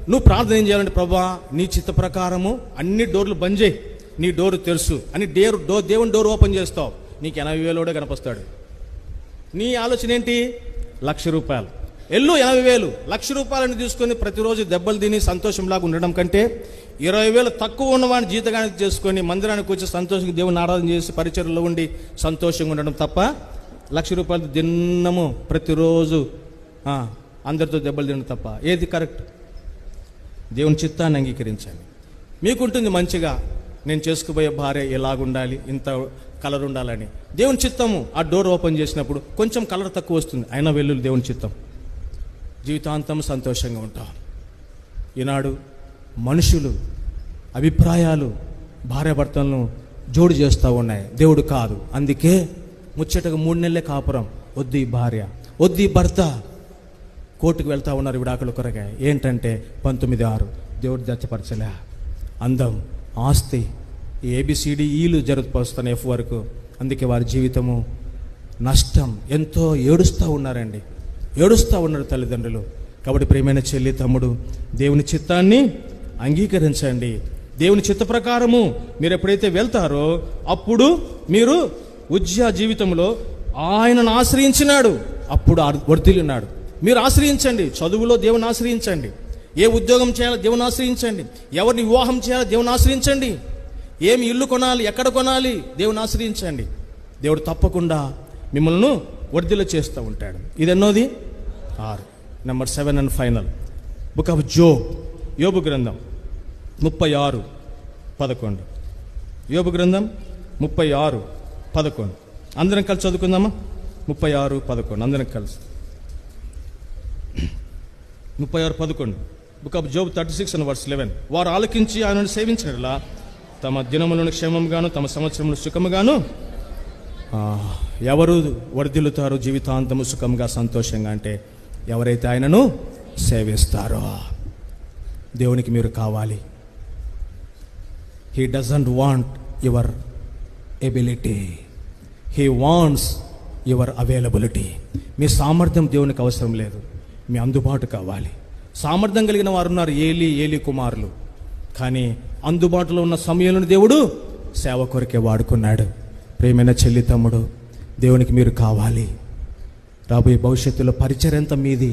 నువ్వు ప్రార్థన ఏం చేయాలంటే, ప్రభా నీ చిత్త ప్రకారము అన్ని డోర్లు బంద్ చేయి, నీ డోరు తెలుసు అని దేవుని డోర్ ఓపెన్ చేస్తావు. నీకు 80,000 కనిపిస్తాడు. నీ ఆలోచన ఏంటి? ₹1,00,000. ఎల్లు 80,000. ₹1,00,000 తీసుకొని ప్రతిరోజు దెబ్బలు తిని సంతోషంలాగా ఉండడం కంటే 20,000 తక్కువ ఉన్నవాడిని జీతగానికి చేసుకొని మందిరానికి వచ్చి సంతోషంగా దేవుని ఆరాధన చేసి పరిచర్లో ఉండి సంతోషంగా ఉండడం తప్ప ₹1,00,000 దినము ప్రతిరోజు అందరితో దెబ్బలు తినడం తప్ప ఏది కరెక్ట్? దేవుని చిత్తాన్ని అంగీకరించండి. మీకుంటుంది మంచిగా, నేను చేసుకుపోయే భార్య ఎలాగుండాలి, ఇంత కలర్ ఉండాలని. దేవుని చిత్తము ఆ డోర్ ఓపెన్ చేసినప్పుడు కొంచెం కలర్ తక్కువ వస్తుంది, అయినా వెళ్ళు దేవుని చిత్తం, జీవితాంతం సంతోషంగా ఉంటాం. ఈనాడు మనుషులు అభిప్రాయాలు భార్యాభర్తలను జోడు చేస్తూ ఉన్నాయి, దేవుడు కాదు. అందుకే ముచ్చటగా 3 నెలలే కాపురం, వద్దు ఈ భార్య, వద్దు ఈ భర్త, కోర్టుకు వెళ్తూ ఉన్నారు విడాకుల కొరగా. ఏంటంటే 19:6 దేవుడు దచ్చపరచలే. అందం, ఆస్తి, ABCDEలు జరుగుతాయి F వరకు. అందుకే వారి జీవితము నష్టం. ఎంతో ఏడుస్తూ ఉన్నారండి, ఏడుస్తూ ఉన్నారు తల్లిదండ్రులు. కాబట్టి ప్రియమైన చెల్లి, తమ్ముడు, దేవుని చిత్తాన్ని అంగీకరించండి. దేవుని చిత్త ప్రకారము మీరు ఎప్పుడైతే వెళ్తారో అప్పుడు మీరు ఉజ్జా జీవితంలో ఆయనను ఆశ్రయించినాడు, అప్పుడు వర్ధిల్లినాడు. మీరు ఆశ్రయించండి, చదువులో దేవుని ఆశ్రయించండి, ఏ ఉద్యోగం చేయాలో దేవుని ఆశ్రయించండి, ఎవరిని వివాహం చేయాలో దేవుని ఆశ్రయించండి, ఏమి ఇల్లు కొనాలి, ఎక్కడ కొనాలి, దేవుని ఆశ్రయించండి. దేవుడు తప్పకుండా మిమ్మల్ని వర్ధిల్ల చేస్తూ ఉంటాడు. ఇది ఎన్నోది? 6. Number 7 and final, book of Job, యోబు గ్రంథం 36:11. యోబు గ్రంథం 36:11. అందరం కలిసి చదువుకుందామా? 36:11 అందరం కలిసి. 36:11 book of Job 36 and verse 11. వారు ఆలకించి ఆయనను సేవించినట్లా తమ దినములను క్షేమముగాను తమ సంవత్సరములు సుఖముగాను. ఎవరు వర్ధిల్లుతారు జీవితాంతము సుఖంగా సంతోషంగా అంటే ఎవరైతే ఆయనను సేవిస్తారో. దేవునికి మీరు కావాలి. He doesn't want your ability, he wants your availability. మీ సామర్థ్యం దేవునికి అవసరం లేదు, మీ అందుబాటు కావాలి. సామర్థ్యం కలిగిన వారు ఉన్నారు, ఏలీ కుమారులు. కానీ అందుబాటులో ఉన్న సమయంలో దేవుడు సేవ కొరకే వాడుకున్నాడు. ప్రియమైన చెల్లి, తమ్ముడు, దేవునికి మీరు కావాలి. రాబోయే భవిష్యత్తులో పరిచర్య అంతా మీది,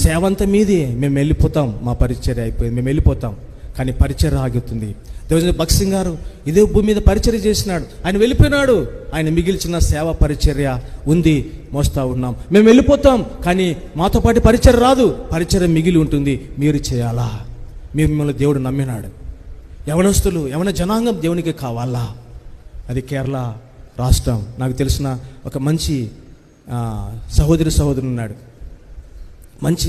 సేవ అంతా మీది. మేము వెళ్ళిపోతాం, మా పరిచర్య అయిపోయింది, మేము వెళ్ళిపోతాం. కానీ పరిచర్య ఆగుతుంది. దేవుని భక్త్ సింగ్ గారు ఇదే భూమి మీద పరిచర్య చేసినాడు, ఆయన వెళ్ళిపోయినాడు. ఆయన మిగిల్చిన సేవ పరిచర్య ఉంది, మోస్తా ఉన్నాం. మేము వెళ్ళిపోతాం, కానీ మాతో పాటు పరిచర్య రాదు, పరిచర్య మిగిలి ఉంటుంది. మీరు చేయాలా? మిమ్మల్ని దేవుడు నమ్మినాడు. యవనస్తులు, యవన జనాంగం దేవునికి కావాలా? అది కేరళ రాష్ట్రం. నాకు తెలిసిన ఒక మంచి సహోదరుడు ఉన్నాడు, మంచి